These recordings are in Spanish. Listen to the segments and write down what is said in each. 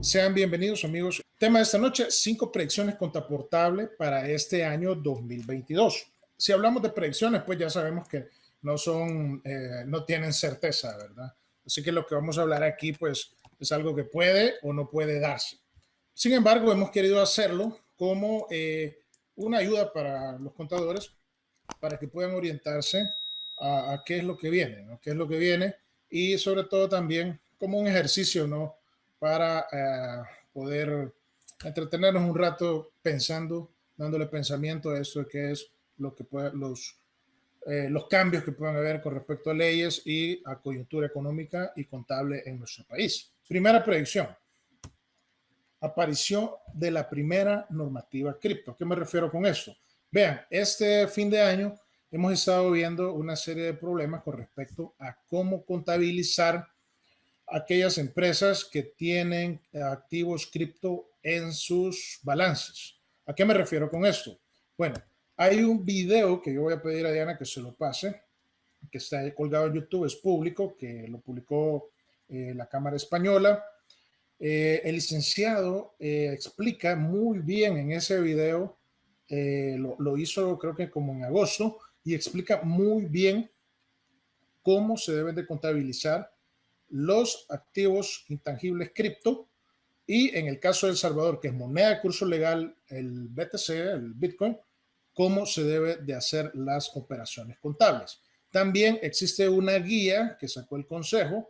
Sean bienvenidos, amigos. Tema de esta noche, 5 predicciones contraportable para este año 2022. Si hablamos de predicciones, pues ya sabemos que no tienen certeza, ¿verdad? Así que lo que vamos a hablar aquí, pues, es algo que puede o no puede darse. Sin embargo, hemos querido hacerlo como una ayuda para los contadores, para que puedan orientarse a qué es lo que viene, ¿no? Qué es lo que viene y sobre todo también como un ejercicio, ¿no? Para poder entretenernos un rato pensando, dándole pensamiento a esto de qué es lo que puede, los cambios que pueden haber con respecto a leyes y a coyuntura económica y contable en nuestro país. Primera predicción: aparición de la primera normativa cripto. ¿A qué me refiero con esto? Vean, este fin de año hemos estado viendo una serie de problemas con respecto a cómo contabilizar aquellas empresas que tienen activos cripto en sus balances. ¿A qué me refiero con esto? Bueno, hay un video que yo voy a pedir a Diana que se lo pase, que está colgado en YouTube, es público, que lo publicó la Cámara Española. El licenciado explica muy bien en ese video, lo hizo creo que como en agosto, y explica muy bien cómo se deben de contabilizar los activos intangibles cripto y en el caso de El Salvador, que es moneda de curso legal, el BTC, el Bitcoin, cómo se debe de hacer las operaciones contables. También existe una guía que sacó el Consejo,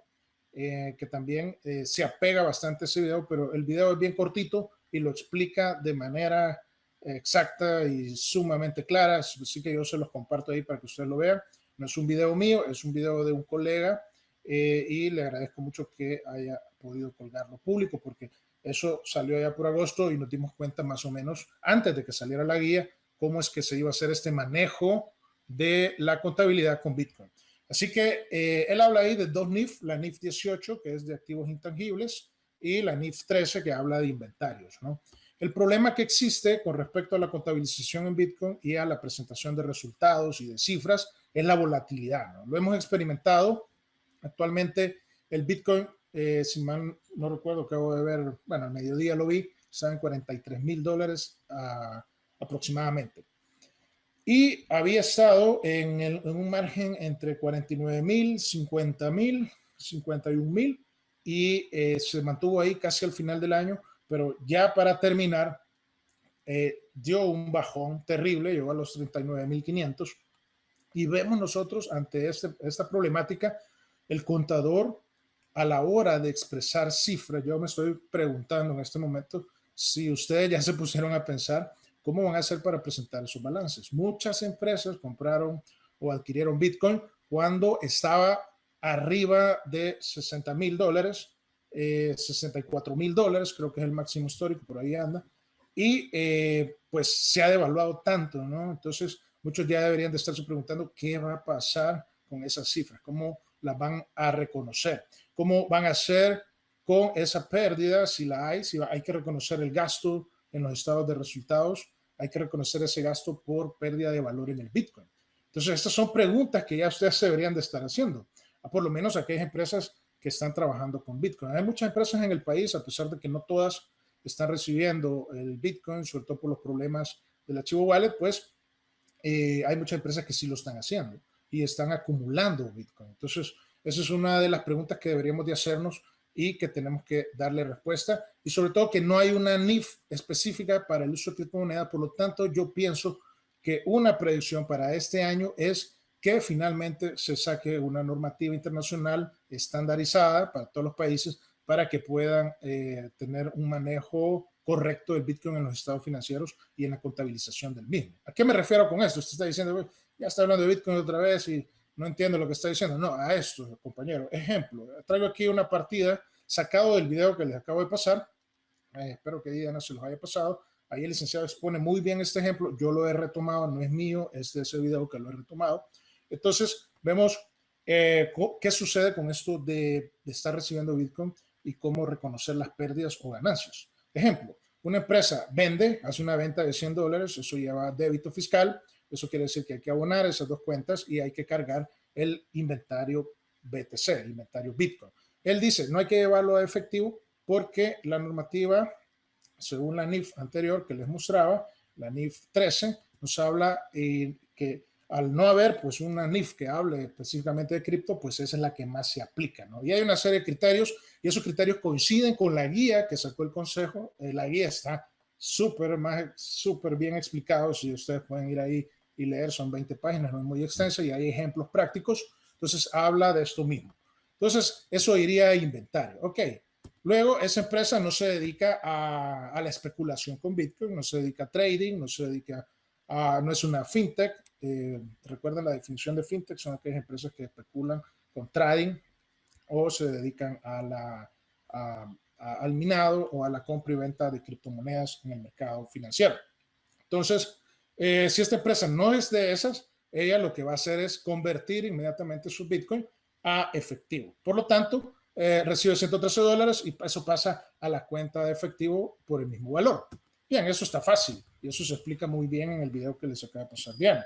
que también se apega bastante a ese video, pero el video es bien cortito y lo explica de manera exacta y sumamente clara, así que yo se los comparto ahí para que ustedes lo vean. No es un video mío, es un video de un colega y le agradezco mucho que haya podido colgarlo público porque eso salió ya por agosto y nos dimos cuenta más o menos antes de que saliera la guía cómo es que se iba a hacer este manejo de la contabilidad con Bitcoin. Así que él habla ahí de dos NIF, la NIF 18, que es de activos intangibles, y la NIF 13, que habla de inventarios, ¿no? El problema que existe con respecto a la contabilización en Bitcoin y a la presentación de resultados y de cifras es la volatilidad, ¿no? Lo hemos experimentado. Actualmente el Bitcoin, si mal no recuerdo, acabo de ver, bueno, al mediodía lo vi, está en $43,000 aproximadamente. Y había estado en un margen entre 49,000, 50,000, 51,000 y se mantuvo ahí casi al final del año, pero ya para terminar dio un bajón terrible, llegó a los 39,500 y vemos nosotros ante esta problemática, el contador a la hora de expresar cifras. Yo me estoy preguntando en este momento si ustedes ya se pusieron a pensar cómo van a hacer para presentar sus balances. Muchas empresas compraron o adquirieron Bitcoin cuando estaba arriba de $60,000, $64,000, creo que es el máximo histórico, por ahí anda, y pues se ha devaluado tanto, ¿no? Entonces, muchos ya deberían de estarse preguntando qué va a pasar con esas cifras, cómo las van a reconocer, cómo van a hacer con esa pérdida, si la hay, si hay que reconocer el gasto en los estados de resultados, hay que reconocer ese gasto por pérdida de valor en el Bitcoin. Entonces, estas son preguntas que ya ustedes deberían de estar haciendo, por lo menos aquellas empresas que están trabajando con Bitcoin. Hay muchas empresas en el país, a pesar de que no todas están recibiendo el Bitcoin, sobre todo por los problemas del archivo wallet, pues hay muchas empresas que sí lo están haciendo y están acumulando Bitcoin. Entonces, esa es una de las preguntas que deberíamos de hacernos y que tenemos que darle respuesta. Y sobre todo que no hay una NIF específica para el uso de criptomoneda. Por lo tanto, yo pienso que una predicción para este año es que finalmente se saque una normativa internacional estandarizada para todos los países para que puedan tener un manejo correcto del Bitcoin en los estados financieros y en la contabilización del mismo. ¿A qué me refiero con esto? Usted está diciendo, ya está hablando de Bitcoin otra vez y no entiendo lo que está diciendo. No, a esto, compañero. Ejemplo, traigo aquí una partida sacado del video que les acabo de pasar. Espero que Diana se los haya pasado. Ahí el licenciado expone muy bien este ejemplo. Yo lo he retomado, no es mío, es de ese video que lo he retomado. Entonces, vemos qué sucede con esto de estar recibiendo Bitcoin y cómo reconocer las pérdidas o ganancias. Ejemplo, una empresa vende, hace una venta de $100, eso lleva débito fiscal, eso quiere decir que hay que abonar esas dos cuentas y hay que cargar el inventario BTC, el inventario Bitcoin. Él dice, no hay que llevarlo a efectivo, porque la normativa, según la NIF anterior que les mostraba, la NIF 13, nos habla que al no haber pues una NIF que hable específicamente de cripto, pues esa es la que más se aplica, ¿no? Y hay una serie de criterios y esos criterios coinciden con la guía que sacó el Consejo. La guía está súper bien explicado, si ustedes pueden ir ahí y leer, son 20 páginas, no es muy extensa y hay ejemplos prácticos, entonces habla de esto mismo. Entonces, eso iría a inventario. Ok, luego esa empresa no se dedica a la especulación con Bitcoin, no se dedica a trading, no se dedica no es una fintech. Recuerden la definición de fintech, son aquellas empresas que especulan con trading o se dedican al minado o a la compra y venta de criptomonedas en el mercado financiero. Entonces, si esta empresa no es de esas, ella lo que va a hacer es convertir inmediatamente su Bitcoin a efectivo. Por lo tanto, recibe $113 y eso pasa a la cuenta de efectivo por el mismo valor. Bien, eso está fácil y eso se explica muy bien en el video que les acaba de pasar Diana.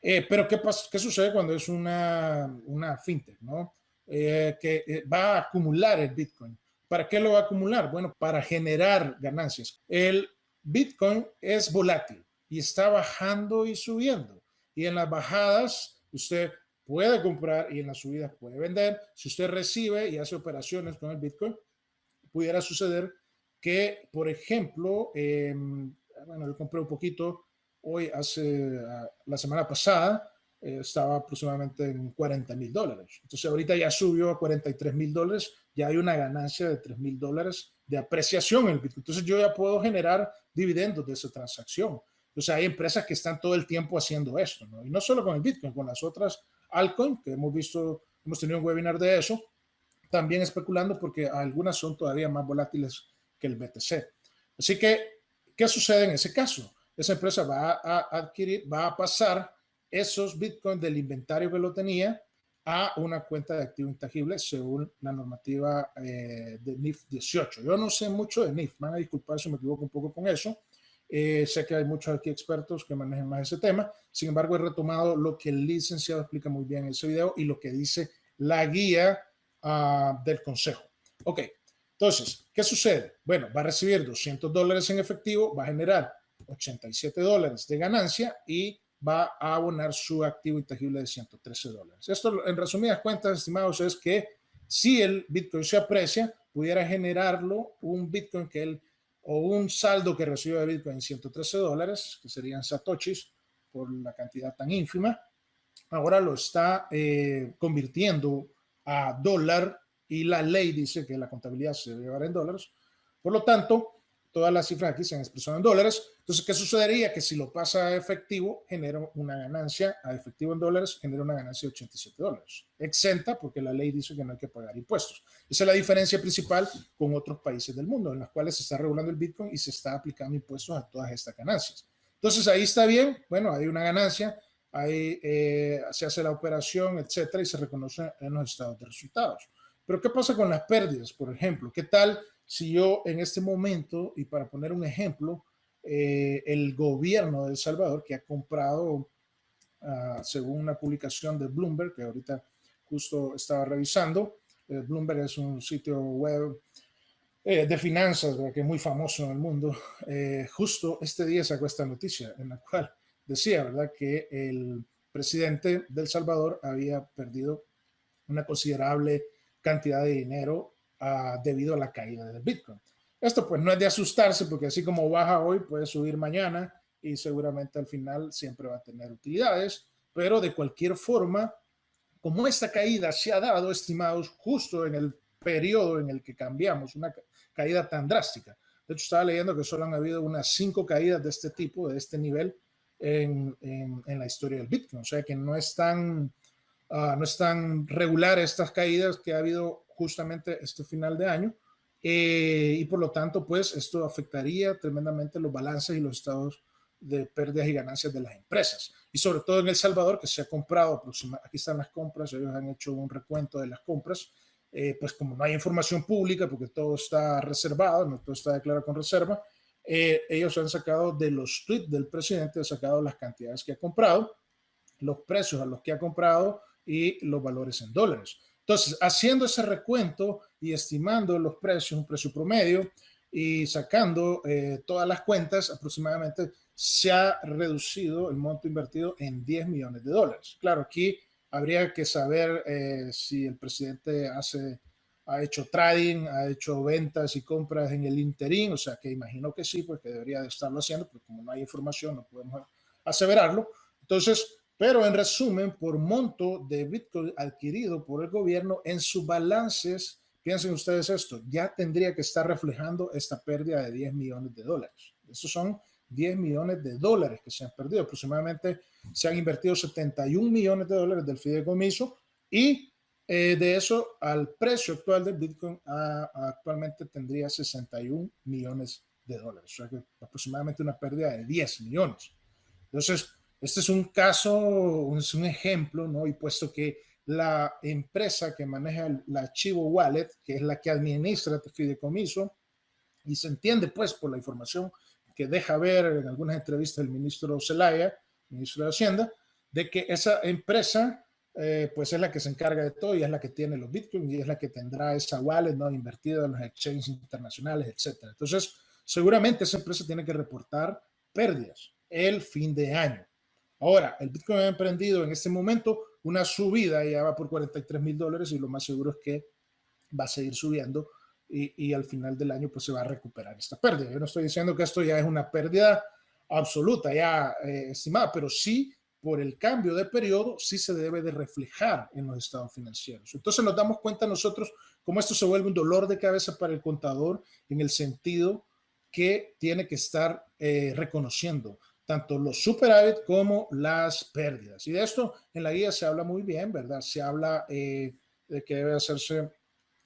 Pero ¿qué sucede cuando es una fintech, ¿no? Que va a acumular el Bitcoin. ¿Para qué lo va a acumular? Bueno, para generar ganancias. El Bitcoin es volátil y está bajando y subiendo. Y en las bajadas usted puede comprar y en las subidas puede vender. Si usted recibe y hace operaciones con el Bitcoin, pudiera suceder que, por ejemplo, bueno, yo compré un poquito hoy, la semana pasada, estaba aproximadamente en $40,000. Entonces ahorita ya subió a $43,000, ya hay una ganancia de $3,000 de apreciación en el Bitcoin. Entonces yo ya puedo generar dividendos de esa transacción. Entonces hay empresas que están todo el tiempo haciendo esto, ¿no? Y no solo con el Bitcoin, con las otras altcoins que hemos tenido un webinar de eso, también especulando porque algunas son todavía más volátiles que el BTC. Así que, ¿qué sucede en ese caso? Esa empresa va a pasar esos bitcoins del inventario que lo tenía a una cuenta de activo intangible según la normativa de NIF 18. Yo no sé mucho de NIF, van a disculpar si me equivoco un poco con eso. Sé que hay muchos aquí expertos que manejan más ese tema. Sin embargo, he retomado lo que el licenciado explica muy bien en ese video y lo que dice la guía del consejo. Ok, entonces, ¿qué sucede? Bueno, va a recibir $200 en efectivo, va a generar $87 de ganancia y va a abonar su activo intangible de $113. Esto, en resumidas cuentas, estimados, es que si el Bitcoin se aprecia, pudiera generarlo un Bitcoin o un saldo que recibe de Bitcoin $113, que serían satoshis por la cantidad tan ínfima, ahora lo está convirtiendo a dólar y la ley dice que la contabilidad se debe llevar en dólares. Por lo tanto, todas las cifras aquí se han expresado en dólares. Entonces, ¿qué sucedería? Que si lo pasa a efectivo, genera una ganancia a efectivo en dólares, genera una ganancia de $87. Exenta porque la ley dice que no hay que pagar impuestos. Esa es la diferencia principal con otros países del mundo en los cuales se está regulando el Bitcoin y se está aplicando impuestos a todas estas ganancias. Entonces, ahí está bien. Bueno, hay una ganancia. Ahí se hace la operación, etcétera, y se reconoce en los estados de resultados. Pero ¿qué pasa con las pérdidas, por ejemplo? ¿Qué tal si yo en este momento, y para poner un ejemplo, el gobierno de El Salvador, que ha comprado, según una publicación de Bloomberg, que ahorita justo estaba revisando, Bloomberg es un sitio web de finanzas, ¿verdad?, que es muy famoso en el mundo, justo este día sacó esta noticia en la cual decía, ¿verdad?, que el presidente de El Salvador había perdido una considerable cantidad de dinero debido a la caída del Bitcoin. Esto pues no es de asustarse porque así como baja hoy puede subir mañana y seguramente al final siempre va a tener utilidades, pero de cualquier forma, como esta caída se ha dado, estimados, justo en el periodo en el que cambiamos, una caída tan drástica. De hecho, estaba leyendo que solo han habido unas 5 caídas de este tipo, de este nivel, en la historia del Bitcoin. O sea que no es tan regular estas caídas que ha habido justamente este final de año. Y por lo tanto, pues esto afectaría tremendamente los balances y los estados de pérdidas y ganancias de las empresas. Y sobre todo en El Salvador, que se ha comprado, aquí están las compras, ellos han hecho un recuento de las compras, pues como no hay información pública, porque todo está reservado, no todo está declarado con reserva, ellos han sacado de los tweets del presidente, han sacado las cantidades que ha comprado, los precios a los que ha comprado y los valores en dólares. Entonces, haciendo ese recuento y estimando los precios, un precio promedio, y sacando todas las cuentas, aproximadamente se ha reducido el monto invertido en 10 millones de dólares. Claro, aquí habría que saber si el presidente ha hecho trading, ha hecho ventas y compras en el interín, o sea que imagino que sí, porque debería de estarlo haciendo, porque como no hay información no podemos aseverarlo. Entonces, pero en resumen, por monto de Bitcoin adquirido por el gobierno en sus balances, piensen ustedes esto, ya tendría que estar reflejando esta pérdida de 10 millones de dólares. Esos son 10 millones de dólares que se han perdido. Aproximadamente se han invertido 71 millones de dólares del fideicomiso y de eso al precio actual del Bitcoin actualmente tendría 61 millones de dólares. O sea que aproximadamente una pérdida de 10 millones. Entonces, este es un caso, es un ejemplo, ¿no? Y puesto que la empresa que maneja la Archivo Wallet, que es la que administra este fideicomiso, y se entiende pues por la información que deja ver en algunas entrevistas el ministro Zelaya, ministro de Hacienda, de que esa empresa pues es la que se encarga de todo y es la que tiene los bitcoins y es la que tendrá esa wallet, ¿no? Invertida en los exchanges internacionales, etcétera. Entonces, seguramente esa empresa tiene que reportar pérdidas el fin de año. Ahora, el Bitcoin ha emprendido en este momento una subida, ya va por 43 mil dólares y lo más seguro es que va a seguir subiendo y al final del año pues se va a recuperar esta pérdida. Yo no estoy diciendo que esto ya es una pérdida absoluta, ya estimada, pero sí por el cambio de periodo sí se debe de reflejar en los estados financieros. Entonces nos damos cuenta nosotros cómo esto se vuelve un dolor de cabeza para el contador en el sentido que tiene que estar reconociendo tanto los superávit como las pérdidas. Y de esto en la guía se habla muy bien, ¿verdad? Se habla de que debe hacerse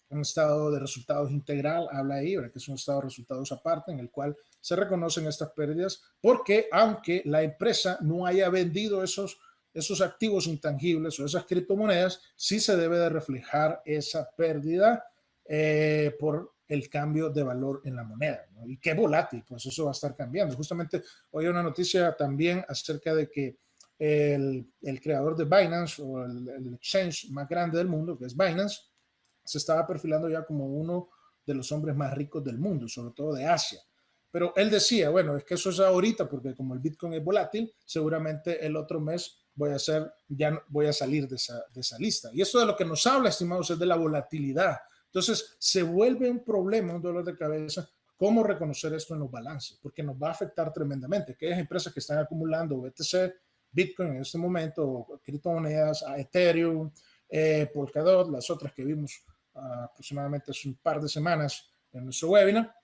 un estado de resultados integral, habla ahí, ¿verdad? Que es un estado de resultados aparte en el cual se reconocen estas pérdidas, porque aunque la empresa no haya vendido esos activos intangibles o esas criptomonedas, sí se debe de reflejar esa pérdida por el cambio de valor en la moneda, ¿no? Y qué volátil, pues eso va a estar cambiando. Justamente hoy hay una noticia también acerca de que el creador de Binance o el exchange más grande del mundo, que es Binance, se estaba perfilando ya como uno de los hombres más ricos del mundo, sobre todo de Asia. Pero él decía, bueno, es que eso es ahorita, porque como el Bitcoin es volátil, seguramente el otro mes ya voy a salir de esa lista. Y esto de lo que nos habla, estimados, es de la volatilidad. Entonces, se vuelve un problema, un dolor de cabeza, cómo reconocer esto en los balances, porque nos va a afectar tremendamente. Aquellas empresas que están acumulando BTC, Bitcoin en este momento, criptomonedas, Ethereum, Polkadot, las otras que vimos aproximadamente hace un par de semanas en nuestro webinar,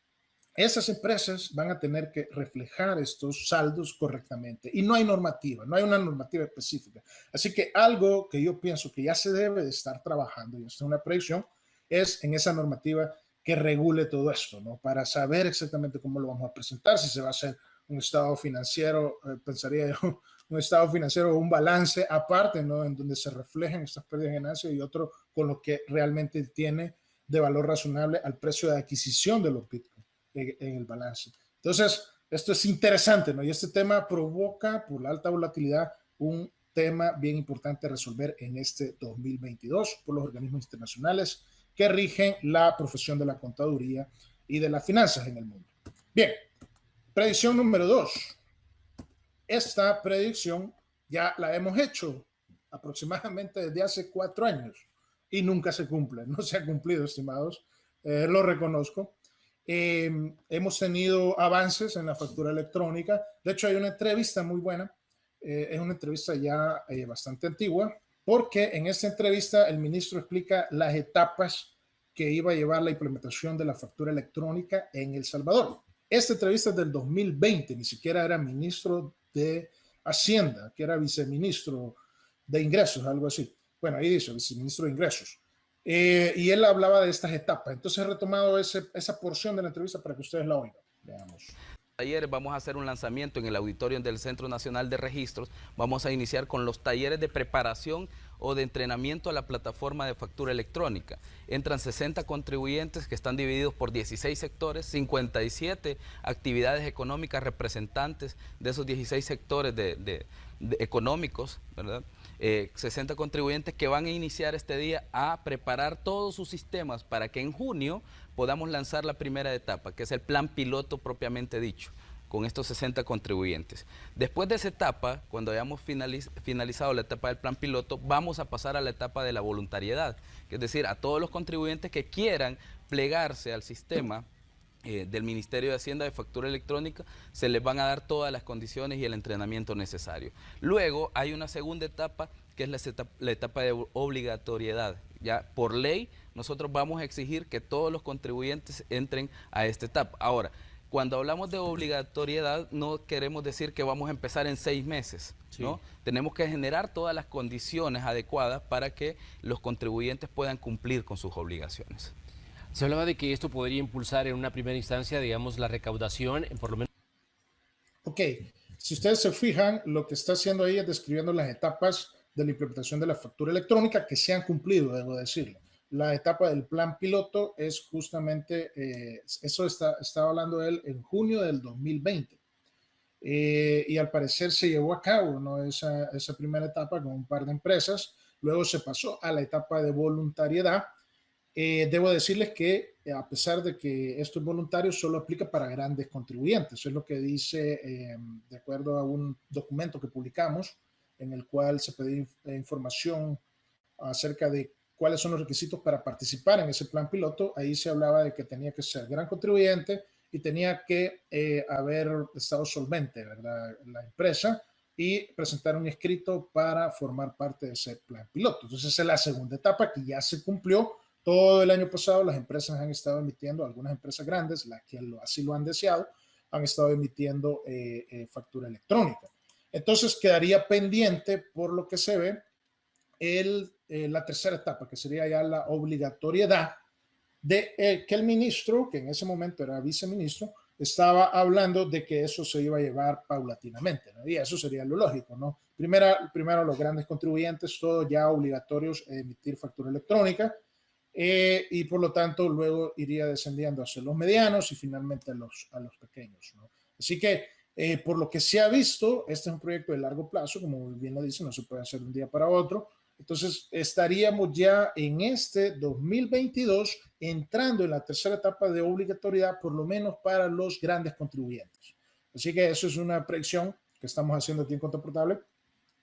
esas empresas van a tener que reflejar estos saldos correctamente y no hay normativa, no hay una normativa específica. Así que algo que yo pienso que ya se debe de estar trabajando, y esto es una predicción, es en esa normativa que regule todo esto, ¿no? Para saber exactamente cómo lo vamos a presentar, si se va a hacer un estado financiero, pensaría yo, un estado financiero o un balance aparte, ¿no? En donde se reflejen estas pérdidas de ganancias y otro con lo que realmente tiene de valor razonable al precio de adquisición de los bitcoins en el balance. Entonces, esto es interesante, ¿no? Y este tema provoca, por la alta volatilidad, un tema bien importante a resolver en este 2022 por los organismos internacionales que rigen la profesión de la contaduría y de las finanzas en el mundo. Bien, predicción número 2. Esta predicción ya la hemos hecho aproximadamente desde hace 4 años y nunca se cumple, no se ha cumplido, estimados, lo reconozco. Hemos tenido avances en la factura electrónica. De hecho, hay una entrevista muy buena, es una entrevista ya bastante antigua, porque en esta entrevista el ministro explica las etapas que iba a llevar la implementación de la factura electrónica en El Salvador. Esta entrevista es del 2020, ni siquiera era ministro de Hacienda, que era viceministro de Ingresos, algo así. Bueno, ahí dice viceministro de Ingresos. Y él hablaba de estas etapas. Entonces he retomado esa porción de la entrevista para que ustedes la oigan. Veamos. Talleres vamos a hacer un lanzamiento en el auditorio del Centro Nacional de Registros. Vamos a iniciar con los talleres de preparación o de entrenamiento a la plataforma de factura electrónica. Entran 60 contribuyentes que están divididos por 16 sectores, 57 actividades económicas representantes de esos 16 sectores económicos, ¿verdad? 60 contribuyentes que van a iniciar este día a preparar todos sus sistemas para que en junio podamos lanzar la primera etapa, que es el plan piloto propiamente dicho, con estos 60 contribuyentes. Después de esa etapa, cuando hayamos finalizado la etapa del plan piloto, vamos a pasar a la etapa de la voluntariedad, que es decir, a todos los contribuyentes que quieran plegarse al sistema del Ministerio de Hacienda de Factura Electrónica, se les van a dar todas las condiciones y el entrenamiento necesario. Luego hay una segunda etapa, que es la etapa de obligatoriedad. Ya por ley, nosotros vamos a exigir que todos los contribuyentes entren a esta etapa. Ahora, cuando hablamos de obligatoriedad, no queremos decir que vamos a empezar en 6 meses, ¿no? Sí. Tenemos que generar todas las condiciones adecuadas para que los contribuyentes puedan cumplir con sus obligaciones. Se hablaba de que esto podría impulsar en una primera instancia, digamos, la recaudación, por lo menos. Ok, si ustedes se fijan, lo que está haciendo ahí es describiendo las etapas de la implementación de la factura electrónica que se han cumplido, debo decirlo. La etapa del plan piloto es justamente, eso estaba hablando él en junio del 2020. Y al parecer se llevó a cabo, ¿no? esa primera etapa con un par de empresas. Luego se pasó a la etapa de voluntariedad. Debo decirles que a pesar de que esto es voluntario, solo aplica para grandes contribuyentes. Eso es lo que dice, de acuerdo a un documento que publicamos, en el cual se pedía información acerca de cuáles son los requisitos para participar en ese plan piloto. Ahí se hablaba de que tenía que ser gran contribuyente y tenía que haber estado solvente, ¿verdad?, la empresa, y presentar un escrito para formar parte de ese plan piloto. Entonces, esa es la segunda etapa que ya se cumplió. Todo el año pasado las empresas han estado emitiendo, algunas empresas grandes, las que así lo han deseado, han estado emitiendo factura electrónica. Entonces quedaría pendiente, por lo que se ve, la tercera etapa, que sería ya la obligatoriedad de que el ministro, que en ese momento era viceministro, estaba hablando de que eso se iba a llevar paulatinamente, ¿no? Y eso sería lo lógico, ¿no? Primero los grandes contribuyentes, todos ya obligatorios a emitir factura electrónica, y por lo tanto luego iría descendiendo hacia los medianos y finalmente a los pequeños, ¿no? Así que por lo que se ha visto, este es un proyecto de largo plazo, como bien lo dice, no se puede hacer de un día para otro. Entonces estaríamos ya en este 2022 entrando en la tercera etapa de obligatoriedad, por lo menos para los grandes contribuyentes. Así que eso es una predicción que estamos haciendo aquí en Contable Portable,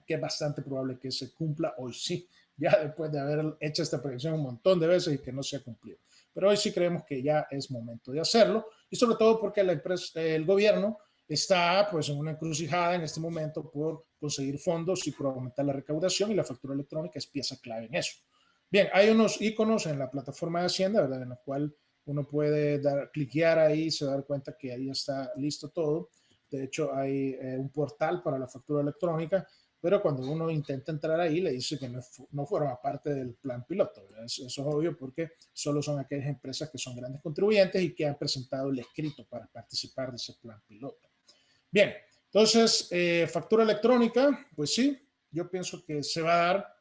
que es bastante probable que se cumpla hoy sí, ya después de haber hecho esta predicción un montón de veces y que no se ha cumplido. Pero hoy sí creemos que ya es momento de hacerlo, y sobre todo porque el gobierno está pues en una encrucijada en este momento por conseguir fondos y por aumentar la recaudación, y la factura electrónica es pieza clave en eso. Bien, hay unos iconos en la plataforma de Hacienda, ¿verdad?, en la cual uno puede cliquear ahí y se da cuenta que ahí está listo todo. De hecho, hay un portal para la factura electrónica, pero cuando uno intenta entrar ahí le dice que no forma parte del plan piloto. Eso es obvio porque solo son aquellas empresas que son grandes contribuyentes y que han presentado el escrito para participar de ese plan piloto. Bien, entonces, factura electrónica, pues sí, yo pienso que se va a dar.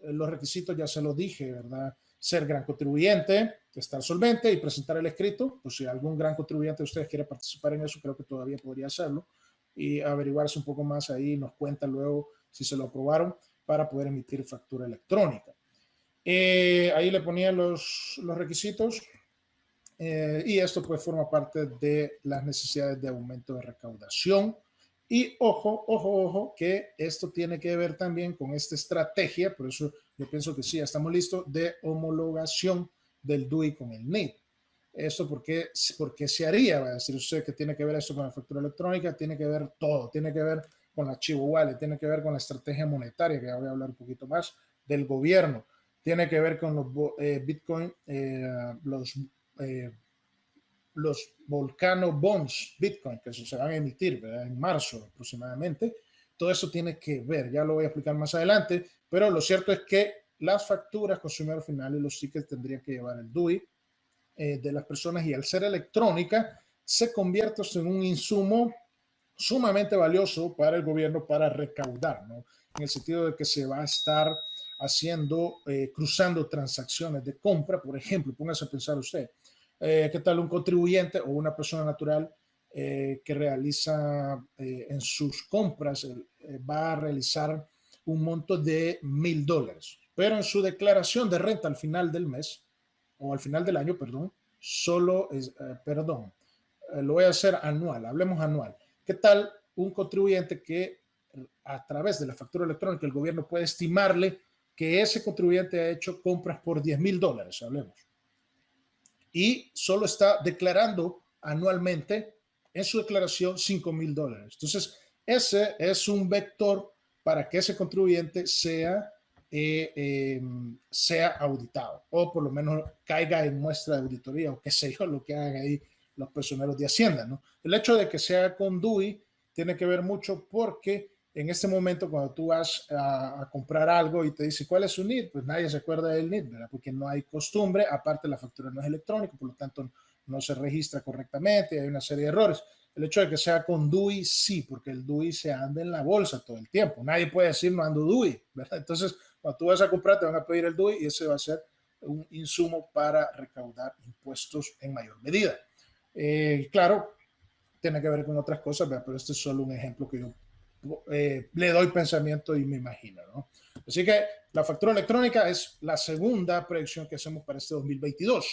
Los requisitos ya se los dije, ¿verdad? Ser gran contribuyente, estar solvente y presentar el escrito. Pues si algún gran contribuyente de ustedes quiere participar en eso, creo que todavía podría hacerlo y averiguarse un poco más ahí. Nos cuenta luego si se lo aprobaron para poder emitir factura electrónica. Ahí le ponían los requisitos. Y esto pues forma parte de las necesidades de aumento de recaudación. Y ojo, que esto tiene que ver también con esta estrategia, por eso yo pienso que sí, ya estamos listos, de homologación del DUI con el NID. Esto porque se haría, va a decir usted que tiene que ver esto con la factura electrónica, tiene que ver todo, tiene que ver con la Chivo Wallet, tiene que ver con la estrategia monetaria, que ya voy a hablar un poquito más, del gobierno, tiene que ver con los Bitcoin, los Volcano Bonds Bitcoin, que se van a emitir, ¿verdad?, en marzo aproximadamente. Todo eso tiene que ver, ya lo voy a explicar más adelante, pero lo cierto es que las facturas consumidor final y los tickets tendrían que llevar el DUI de las personas, y al ser electrónica se convierte en un insumo sumamente valioso para el gobierno para recaudar, ¿no? En el sentido de que se va a estar haciendo, cruzando transacciones de compra. Por ejemplo, póngase a pensar usted, ¿qué tal un contribuyente o una persona natural que realiza en sus compras, va a realizar un monto de $1,000. Pero en su declaración de renta al final del mes, o al final del año, perdón, solo es, lo voy a hacer anual, hablemos anual. ¿Qué tal un contribuyente que a través de la factura electrónica el gobierno puede estimarle que ese contribuyente ha hecho compras por $10,000, hablemos, y solo está declarando anualmente en su declaración $5,000? Entonces, ese es un vector para que ese contribuyente sea auditado, o por lo menos caiga en muestra de auditoría, o qué sé yo, lo que hagan ahí los personeros de Hacienda, ¿no? El hecho de que sea con DUI tiene que ver mucho porque en este momento cuando tú vas a comprar algo y te dice cuál es su NID, pues nadie se acuerda del NID, ¿verdad? Porque no hay costumbre, aparte la factura no es electrónica, por lo tanto no se registra correctamente, hay una serie de errores. El hecho de que sea con DUI, sí, porque el DUI se anda en la bolsa todo el tiempo. Nadie puede decir no ando DUI, ¿verdad? Entonces, cuando tú vas a comprar, te van a pedir el DUI y ese va a ser un insumo para recaudar impuestos en mayor medida. Claro, tiene que ver con otras cosas, ¿verdad? Pero este es solo un ejemplo que yo le doy pensamiento y me imagino, ¿no? Así que la factura electrónica es la segunda predicción que hacemos para este 2022.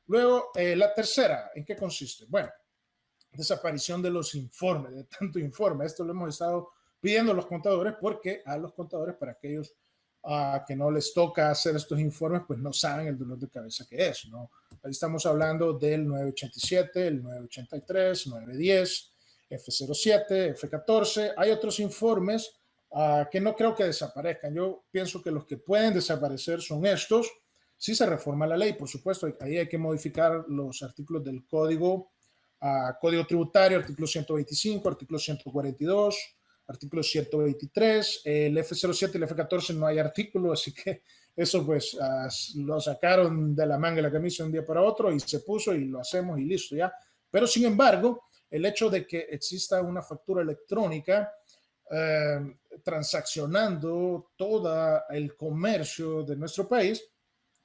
Luego, la tercera, ¿en qué consiste? Bueno, desaparición de los informes, de tanto informe. Esto lo hemos estado pidiendo a los contadores porque a los contadores, para aquellos que no les toca hacer estos informes, pues no saben el dolor de cabeza que es, ¿no? Ahí estamos hablando del 987, el 983, 910, F07, F14. Hay otros informes que no creo que desaparezcan. Yo pienso que los que pueden desaparecer son estos. Si se reforma la ley, por supuesto, ahí hay que modificar los artículos del código tributario, artículo 125, artículo 142, artículo 123, el F07 y el F14 no hay artículo, así que eso pues lo sacaron de la manga de la camisa de un día para otro y se puso y lo hacemos y listo ya. Pero sin embargo, el hecho de que exista una factura electrónica transaccionando todo el comercio de nuestro país,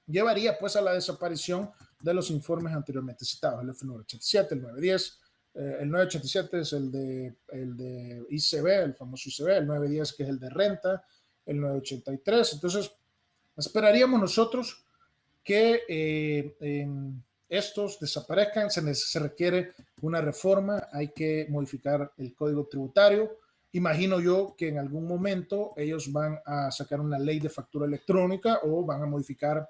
llevaría pues a la desaparición de los informes anteriormente citados, el F987, el 910, el 987 es el de ICB, el famoso ICB, el 910 que es el de renta, el 983. Entonces, esperaríamos nosotros que estos desaparezcan. Se requiere una reforma, hay que modificar el código tributario. Imagino yo que en algún momento ellos van a sacar una ley de factura electrónica o van a modificar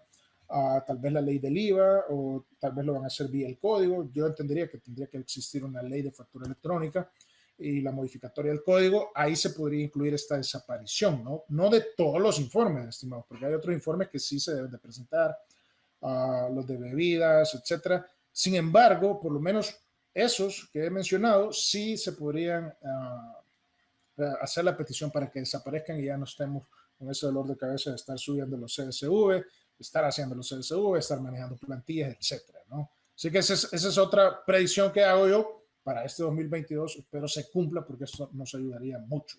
tal vez la ley del IVA o tal vez lo van a hacer vía el código. Yo entendería que tendría que existir una ley de factura electrónica y la modificatoria del código. Ahí se podría incluir esta desaparición, ¿no? No de todos los informes, estimados, porque hay otros informes que sí se deben de presentar, los de bebidas, etcétera. Sin embargo, por lo menos esos que he mencionado sí se podrían hacer la petición para que desaparezcan y ya no estemos con ese dolor de cabeza de estar subiendo los CSV, estar haciendo los CSV, estar manejando plantillas, etcétera, ¿no? Así que esa es otra predicción que hago yo para este 2022. Espero se cumpla porque esto nos ayudaría mucho.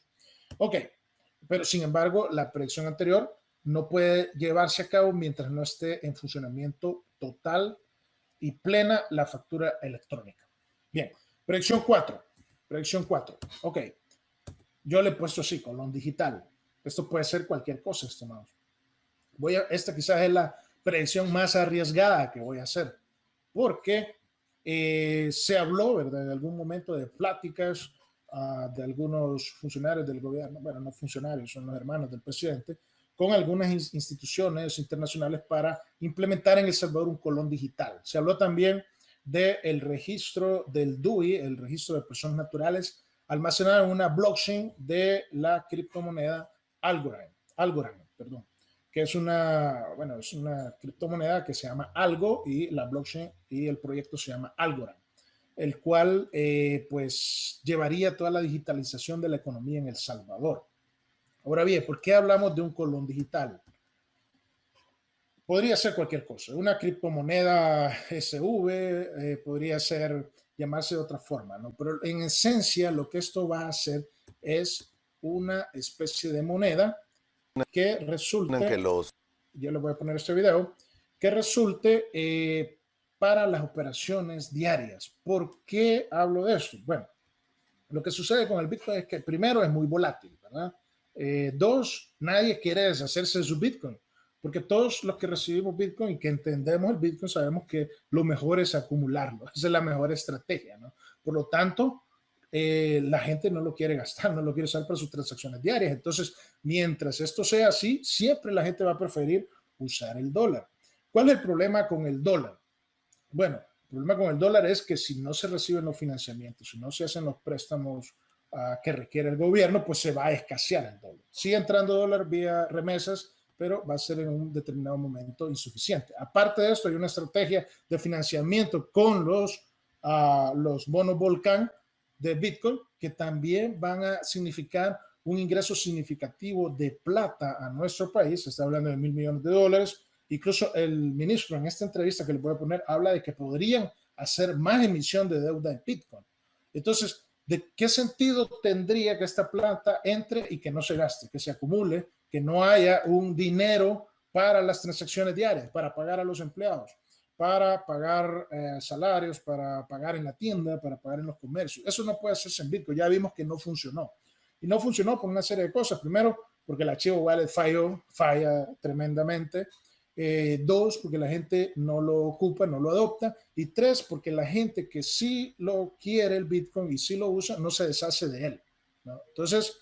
Ok, pero sin embargo, la predicción anterior no puede llevarse a cabo mientras no esté en funcionamiento total y plena la factura electrónica. Bien, predicción 4. Predicción 4. Ok, yo le he puesto así, colón digital. Esto puede ser cualquier cosa, estimados. Esta quizás es la predicción más arriesgada que voy a hacer, porque se habló, ¿verdad?, en algún momento de pláticas de algunos funcionarios del gobierno, bueno, no funcionarios, son los hermanos del presidente, con algunas instituciones internacionales para implementar en El Salvador un colón digital. Se habló también del registro del DUI, el registro de personas naturales, almacenado en una blockchain de la criptomoneda Algorand, perdón, que es una criptomoneda que se llama Algo y la blockchain y el proyecto se llama Algorand, el cual pues llevaría toda la digitalización de la economía en El Salvador. Ahora bien, ¿por qué hablamos de un colón digital? Podría ser cualquier cosa, una criptomoneda SV, podría ser, llamarse de otra forma, ¿no? Pero en esencia lo que esto va a hacer es una especie de moneda que resulte, yo le voy a poner este video, que resulte para las operaciones diarias. ¿Por qué hablo de esto? Bueno, lo que sucede con el Bitcoin es que primero es muy volátil, ¿verdad? Dos, nadie quiere deshacerse de su Bitcoin, porque todos los que recibimos Bitcoin y que entendemos el Bitcoin sabemos que lo mejor es acumularlo. Esa es la mejor estrategia, ¿no? Por lo tanto, la gente no lo quiere gastar, no lo quiere usar para sus transacciones diarias. Entonces, mientras esto sea así, siempre la gente va a preferir usar el dólar. ¿Cuál es el problema con el dólar? Bueno, el problema con el dólar es que si no se reciben los financiamientos, si no se hacen los préstamos que requiere el gobierno, pues se va a escasear el dólar. Sigue entrando dólar vía remesas, pero va a ser en un determinado momento insuficiente. Aparte de esto, hay una estrategia de financiamiento con los bonos Volcán de Bitcoin que también van a significar un ingreso significativo de plata a nuestro país. Se está hablando de $1.000 millones. Incluso el ministro en esta entrevista que le voy a poner habla de que podrían hacer más emisión de deuda en Bitcoin. Entonces, ¿de qué sentido tendría que esta plata entre y que no se gaste, que se acumule, que no haya un dinero para las transacciones diarias, para pagar a los empleados, para pagar salarios, para pagar en la tienda, para pagar en los comercios? Eso no puede hacerse en Bitcoin. Ya vimos que no funcionó. Y no funcionó por una serie de cosas. Primero, porque el archivo wallet falla tremendamente. Dos, porque la gente no lo ocupa, no lo adopta. Y tres, porque la gente que sí lo quiere el Bitcoin y sí lo usa, no se deshace de él, ¿no? Entonces,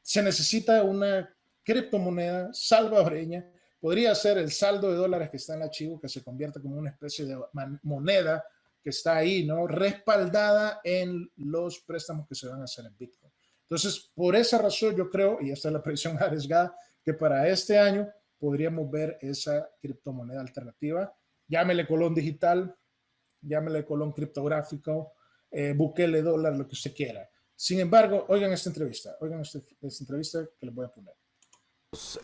se necesita una criptomoneda salvadoreña. Podría ser el saldo de dólares que está en el archivo, que se convierta como una especie de moneda que está ahí, ¿no? Respaldada en los préstamos que se van a hacer en Bitcoin. Entonces, por esa razón yo creo, y esta es la predicción arriesgada, que para este año podríamos ver esa criptomoneda alternativa. Llámele colón digital, llámele colón criptográfico, Bukele dólar, lo que usted quiera. Sin embargo, oigan esta entrevista que les voy a poner.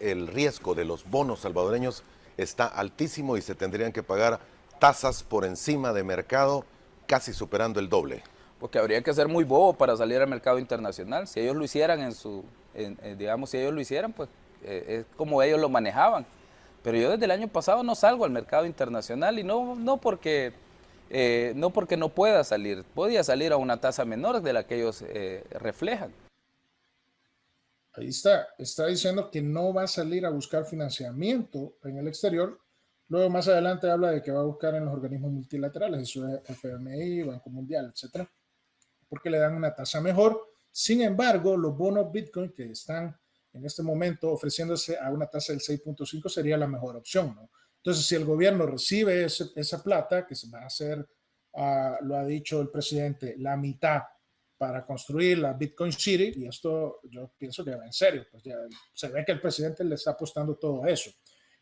El riesgo de los bonos salvadoreños está altísimo y se tendrían que pagar tasas por encima de mercado, casi superando el doble. Porque habría que ser muy bobo para salir al mercado internacional. Si ellos lo hicieran digamos, si ellos lo hicieran, pues es como ellos lo manejaban. Pero yo desde el año pasado no salgo al mercado internacional y no porque no pueda salir. Podía salir a una tasa menor de la que ellos reflejan. Ahí está diciendo que no va a salir a buscar financiamiento en el exterior. Luego más adelante habla de que va a buscar en los organismos multilaterales, eso es FMI, Banco Mundial, etcétera, porque le dan una tasa mejor. Sin embargo, los bonos Bitcoin que están en este momento ofreciéndose a una tasa del 6.5 sería la mejor opción, ¿no? Entonces, si el gobierno recibe esa plata, que se va a hacer, lo ha dicho el presidente, la mitad para construir la Bitcoin City, y esto yo pienso que va en serio, pues ya se ve que el presidente le está apostando todo eso.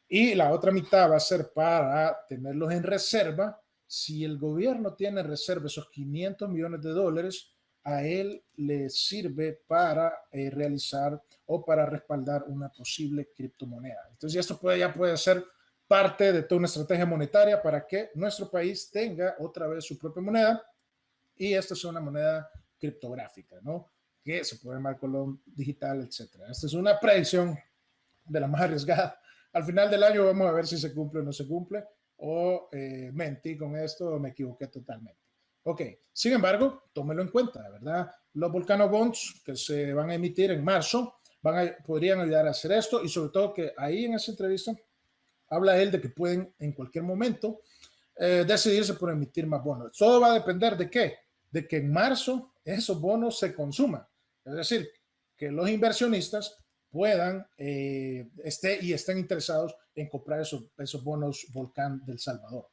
Y la otra mitad va a ser para tenerlos en reserva. Si el gobierno tiene en reserva esos $500 millones, a él le sirve para realizar o para respaldar una posible criptomoneda. Entonces esto ya puede ser parte de toda una estrategia monetaria para que nuestro país tenga otra vez su propia moneda, y esta es una moneda criptográfica, ¿no? Que se puede llamar colón digital, etcétera. Esta es una predicción de la más arriesgada. Al final del año vamos a ver si se cumple o no se cumple, o mentí con esto o me equivoqué totalmente. Ok, sin embargo, tómelo en cuenta, ¿verdad? Los Volcano Bonds que se van a emitir en marzo podrían ayudar a hacer esto, y sobre todo que ahí en esa entrevista habla él de que pueden en cualquier momento decidirse por emitir más bonos. Todo va a depender de qué, de que en marzo esos bonos se consuman, es decir, que los inversionistas puedan estén interesados en comprar esos bonos Volcán del Salvador.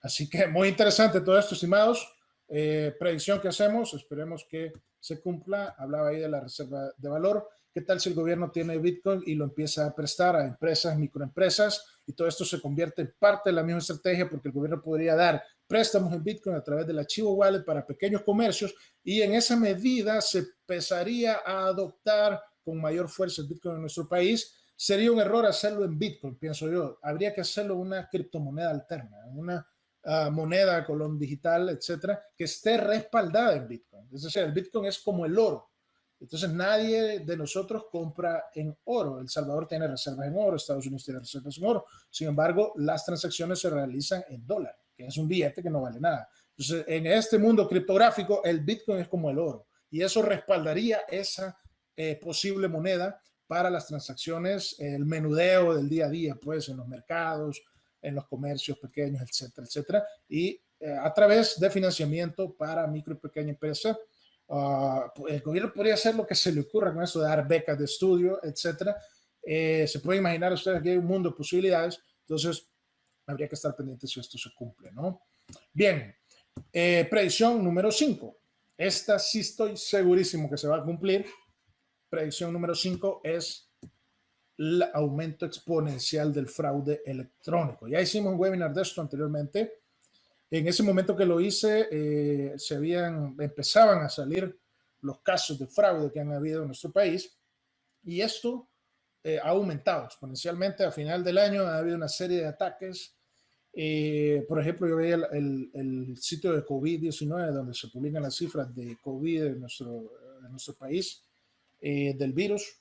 Así que muy interesante todo esto, estimados. Predicción que hacemos, esperemos que se cumpla. Hablaba ahí de la reserva de valor. ¿Qué tal si el gobierno tiene Bitcoin y lo empieza a prestar a empresas, microempresas, y todo esto se convierte en parte de la misma estrategia, porque el gobierno podría dar préstamos en Bitcoin a través del archivo wallet para pequeños comercios, y en esa medida se empezaría a adoptar con mayor fuerza el Bitcoin en nuestro país? Sería un error hacerlo en Bitcoin, pienso yo. Habría que hacerlo una criptomoneda alterna, una moneda, colón digital, etcétera, que esté respaldada en Bitcoin. Es decir, el Bitcoin es como el oro. Entonces nadie de nosotros compra en oro. El Salvador tiene reservas en oro, Estados Unidos tiene reservas en oro. Sin embargo, las transacciones se realizan en dólar, que es un billete que no vale nada. Entonces, en este mundo criptográfico, el Bitcoin es como el oro, y eso respaldaría esa posible moneda para las transacciones, el menudeo del día a día, pues en los mercados, en los comercios pequeños, etcétera, etcétera, y a través de financiamiento para micro y pequeña empresa. El gobierno podría hacer lo que se le ocurra con eso, de dar becas de estudio, etcétera. Se puede imaginar ustedes que hay un mundo de posibilidades, entonces habría que estar pendientes si esto se cumple, ¿no? Bien, predicción número 5. Esta sí estoy segurísimo que se va a cumplir. Predicción número 5 es el aumento exponencial del fraude electrónico. Ya hicimos un webinar de esto anteriormente. En ese momento que lo hice, empezaban a salir los casos de fraude que han habido en nuestro país, y esto ha aumentado exponencialmente. A final del año ha habido una serie de ataques. Por ejemplo, yo veía el sitio de COVID-19, donde se publican las cifras de COVID en nuestro país, del virus.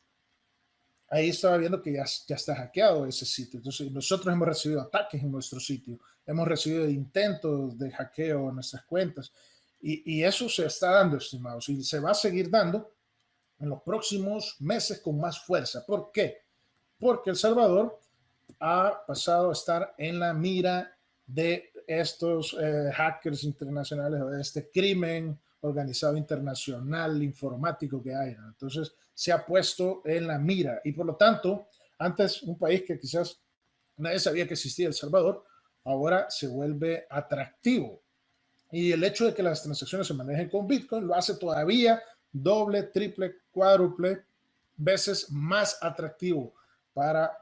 Ahí estaba viendo que ya está hackeado ese sitio. Entonces, nosotros hemos recibido ataques en nuestro sitio, hemos recibido intentos de hackeo en nuestras cuentas, y eso se está dando, estimados, y se va a seguir dando en los próximos meses con más fuerza. ¿Por qué? Porque El Salvador ha pasado a estar en la mira de estos hackers internacionales, o de este crimen organizado internacional informático que hay, ¿no? Entonces se ha puesto en la mira, y por lo tanto, antes un país que quizás nadie sabía que existía, El Salvador, ahora se vuelve atractivo. Y el hecho de que las transacciones se manejen con Bitcoin lo hace todavía doble, triple, cuádruple veces más atractivo para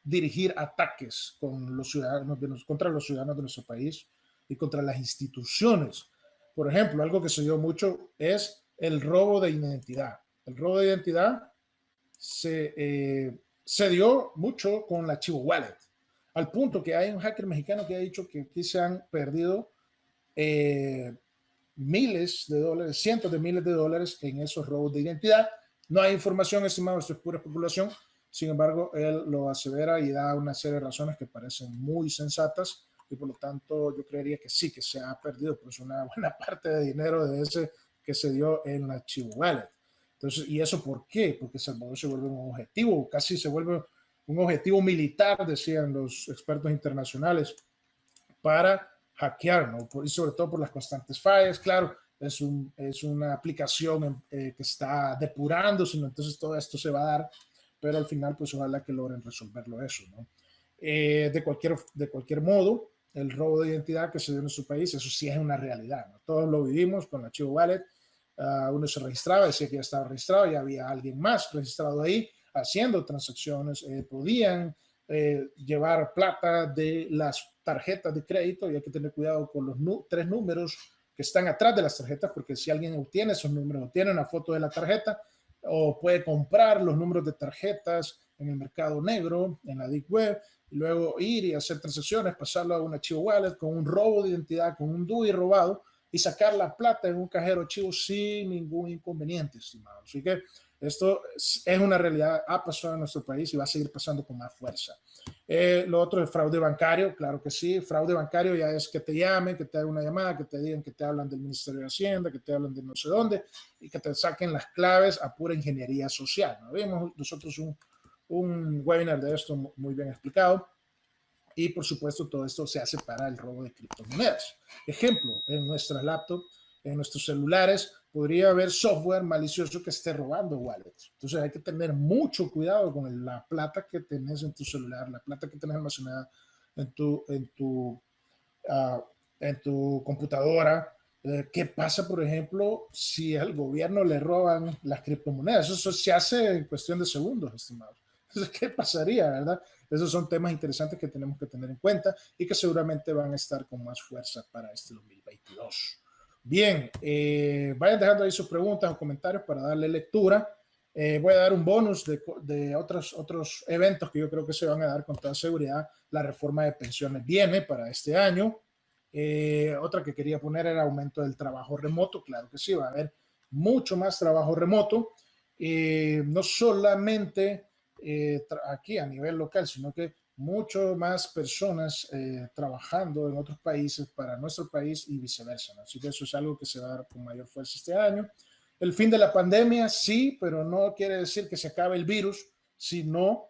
dirigir ataques con los ciudadanos contra los ciudadanos de nuestro país y contra las instituciones. Por ejemplo, algo que se dio mucho es el robo de identidad. El robo de identidad se dio mucho con la Chivo Wallet, al punto que hay un hacker mexicano que ha dicho que aquí se han perdido miles de dólares, cientos de miles de dólares en esos robos de identidad. No hay información, estimado, esto es pura especulación. Sin embargo, él lo asevera y da una serie de razones que parecen muy sensatas, y por lo tanto yo creería que sí, que se ha perdido pues una buena parte de dinero de ese que se dio en la Chivo Wallet. Entonces, ¿y eso por qué? Porque Salvador se vuelve un objetivo, casi se vuelve un objetivo militar, decían los expertos internacionales, para hackear, ¿no? Y sobre todo por las constantes fallas. Claro, es una aplicación que está depurándose, ¿no? Entonces todo esto se va a dar, pero al final pues ojalá que logren resolverlo eso, ¿no? De cualquier modo, el robo de identidad que se dio en nuestro país, eso sí es una realidad, ¿no? Todos lo vivimos con la Chivo Wallet. Uno se registraba, decía que ya estaba registrado, y había alguien más registrado ahí haciendo transacciones. Podían llevar plata de las tarjetas de crédito, y hay que tener cuidado con los 3 números que están atrás de las tarjetas, porque si alguien obtiene esos números, obtiene una foto de la tarjeta, o puede comprar los números de tarjetas en el mercado negro, en la Deep Web, y luego ir y hacer transacciones, pasarlo a una Chivo Wallet con un robo de identidad, con un DUI robado, y sacar la plata en un cajero Chivo sin ningún inconveniente, estimado. Así que esto es una realidad, ha pasado en nuestro país y va a seguir pasando con más fuerza. Lo otro es fraude bancario, claro que sí. Fraude bancario ya es que te llamen, que te hagan una llamada, que te digan que te hablan del Ministerio de Hacienda, que te hablan de no sé dónde, y que te saquen las claves a pura ingeniería social, ¿no? Vimos nosotros un webinar de esto muy bien explicado. Y por supuesto todo esto se hace para el robo de criptomonedas. Ejemplo, en nuestras laptops, en nuestros celulares, podría haber software malicioso que esté robando wallets. Entonces hay que tener mucho cuidado con la plata que tenés en tu celular, la plata que tenés almacenada en tu computadora. ¿Qué pasa, por ejemplo, si al gobierno le roban las criptomonedas? Eso se hace en cuestión de segundos, estimados. Entonces, ¿qué pasaría, verdad? Esos son temas interesantes que tenemos que tener en cuenta y que seguramente van a estar con más fuerza para este 2022. Bien, vayan dejando ahí sus preguntas o comentarios para darle lectura. Voy a dar un bonus de otros eventos que yo creo que se van a dar con toda seguridad. La reforma de pensiones viene para este año. Otra que quería poner era aumento del trabajo remoto. Claro que sí, va a haber mucho más trabajo remoto. No solamente aquí a nivel local, sino que mucho más personas trabajando en otros países para nuestro país y viceversa, ¿no? Así que eso es algo que se va a dar con mayor fuerza este año. el fin de la pandemia, sí, pero no quiere decir que se acabe el virus, sino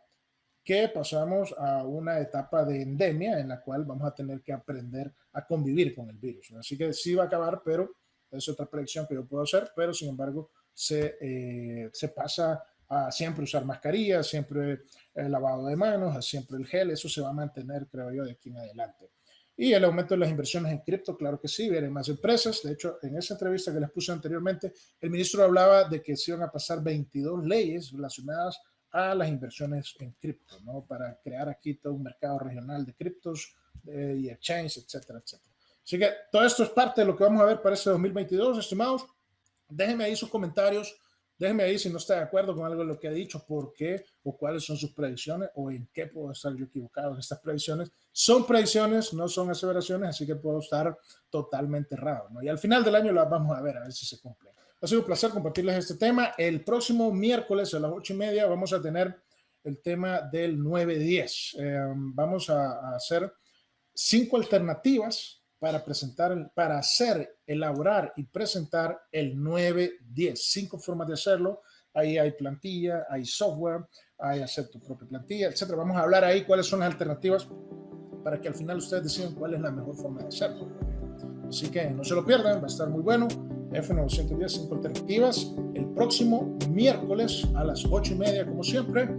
que pasamos a una etapa de endemia en la cual vamos a tener que aprender a convivir con el virus. Así que sí va a acabar, pero es otra predicción que yo puedo hacer, pero sin embargo se pasa a siempre usar mascarillas, siempre el lavado de manos, a siempre el gel, eso se va a mantener, creo yo, de aquí en adelante. Y el aumento de las inversiones en cripto, claro que sí, vienen más empresas. De hecho, en esa entrevista que les puse anteriormente, el ministro hablaba de que se iban a pasar 22 leyes relacionadas a las inversiones en cripto, ¿no? Para crear aquí todo un mercado regional de criptos y exchange, etcétera, etcétera. Así que todo esto es parte de lo que vamos a ver para este 2022, estimados. Déjenme ahí sus comentarios. Déjenme ahí si no está de acuerdo con algo de lo que he dicho, por qué o cuáles son sus predicciones o en qué puedo estar yo equivocado en estas predicciones. Son predicciones, no son aseveraciones, así que puedo estar totalmente errado, ¿no? Y al final del año las vamos a ver si se cumplen. Ha sido un placer compartirles este tema. El próximo miércoles a las 8:30 vamos a tener el tema del 9-10. Vamos a hacer 5 alternativas para hacer, elaborar y presentar el 9-10. 5 formas de hacerlo. Ahí hay plantilla, hay software, hay hacer tu propia plantilla, etcétera. Vamos a hablar ahí cuáles son las alternativas para que al final ustedes decidan cuál es la mejor forma de hacerlo. Así que no se lo pierdan, va a estar muy bueno. F910, 5 alternativas, el próximo miércoles a las 8:30, como siempre.